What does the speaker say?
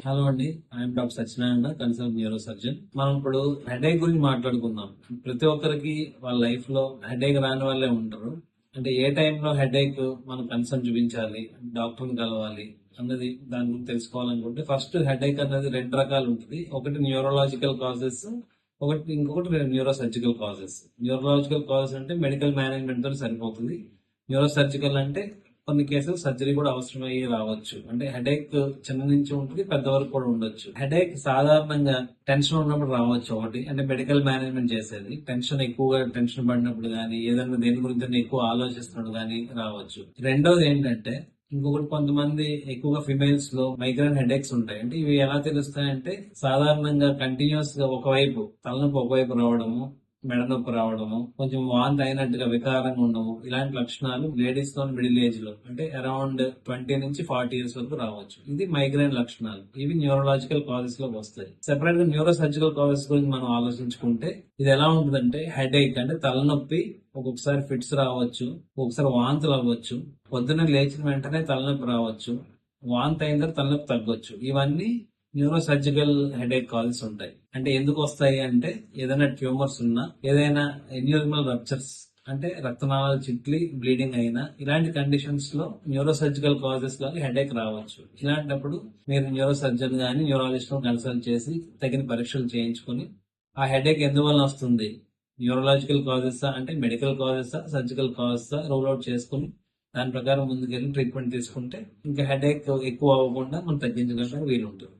Hello అండి, I'm doctor Satyanarayana, consult neuro surgeon. మనం ఇప్పుడు హెడేక్ గురించి మాట్లాడుకుందాం. ప్రతి ఒక్కరికి వాళ్ళ లైఫ్ లో హెడేక్ రాని వాళ్ళే ఉంటారు. అంటే ఏ టైంలో హెడేక్ మనం కన్సర్న్ చూపించాలి, డాక్టర్ని కలవాలి అన్నది దాని గురించి తెలుసుకోవాలనుకుంటే ఫస్ట్ హెడేక్ అనేది రెండు రకాలు ఉంటుంది. ఒకటి న్యూరోలాజికల్ కాజెస్, ఇంకొకటి neuro surgical causes. Neurological causes అంటే మెడికల్ మేనేజ్మెంట్ తో సరిపోతుంది. న్యూరో సర్జికల్ అంటే కొన్ని కేసులు సర్జరీ కూడా అవసరమయ్యి రావచ్చు. అంటే హెడేక్ చిన్న నుంచి ఉంటుంది, పెద్ద వరకు కూడా ఉండొచ్చు. హెడేక్ సాధారణంగా టెన్షన్ ఉన్నప్పుడు రావచ్చు. ఒకటి అంటే మెడికల్ మేనేజ్మెంట్ చేసేది టెన్షన్ పడినప్పుడు కానీ, ఏదైనా దేని గురించి ఎక్కువ ఆలోచిస్తున్నప్పుడు కానీ రావచ్చు. రెండోది ఏంటంటే ఇంకొకటి, కొంతమంది ఎక్కువగా ఫిమేల్స్ లో మైగ్రేన్ హెడేక్స్ ఉంటాయి. అంటే ఇవి ఎలా తెలుస్తాయంటే సాధారణంగా కంటిన్యూస్ గా తలనొప్పి ఒకవైపు రావడము, మెడ నొప్పి రావడము, కొంచెం వాంతి అయినట్టుగా వికారంగా ఉండము, ఇలాంటి లక్షణాలు లేడీస్ లో మిడిల్ ఏజ్ లో అంటే అరౌండ్ 20 నుంచి 40 ఇయర్స్ వరకు రావచ్చు. ఇది మైగ్రేన్ లక్షణాలు. ఇవి న్యూరోలాజికల్ కాజెస్ లోకి వస్తాయి. సెపరేట్ గా న్యూరో సర్జికల్ కాజెస్ గురించి మనం ఆలోచించుకుంటే ఇది ఎలా ఉంటుందంటే, హెడేక్ అంటే తలనొప్పి, ఒక్కొక్కసారి ఫిట్స్ రావచ్చు, ఒక్కొక్కసారి వాంతులు అవ్వచ్చు, పొద్దున్న లేచిన వెంటనే తలనొప్పి రావచ్చు, వాంతి అయిన తర్వాత తలనొప్పి తగ్గొచ్చు. ఇవన్నీ న్యూరో సర్జికల్ హెడేక్ కాజెస్ ఉంటాయి. అంటే ఎందుకు వస్తాయి అంటే, ఏదైనా ట్యూమర్స్ ఉన్నా, ఏదైనా ఎన్యూరల్ రప్చర్స్ అంటే రక్తనాళాలు చిట్లి బ్లీడింగ్ అయినా, ఇలాంటి కండిషన్స్ లో న్యూరో సర్జికల్ కాజెస్ లాగా హెడేక్ రావచ్చు. ఇలాంటప్పుడు మీరు న్యూరో సర్జన్ గానీ న్యూరాలజిస్ట్ కన్సల్ట్ చేసి తగిన పరీక్షలు చేయించుకుని ఆ హెడేక్ ఎందువల్ల వస్తుంది, న్యూరోలాజికల్ కాజెస్ అంటే medical causes, surgical causes rule out చేసుకుని దాని ప్రకారం ముందుకెళ్ళి ట్రీట్మెంట్ తీసుకుంటే ఇంకా హెడేక్ ఎక్కువ అవ్వకుండా మనం తగ్గించగలడానికి వీలుంటుంది.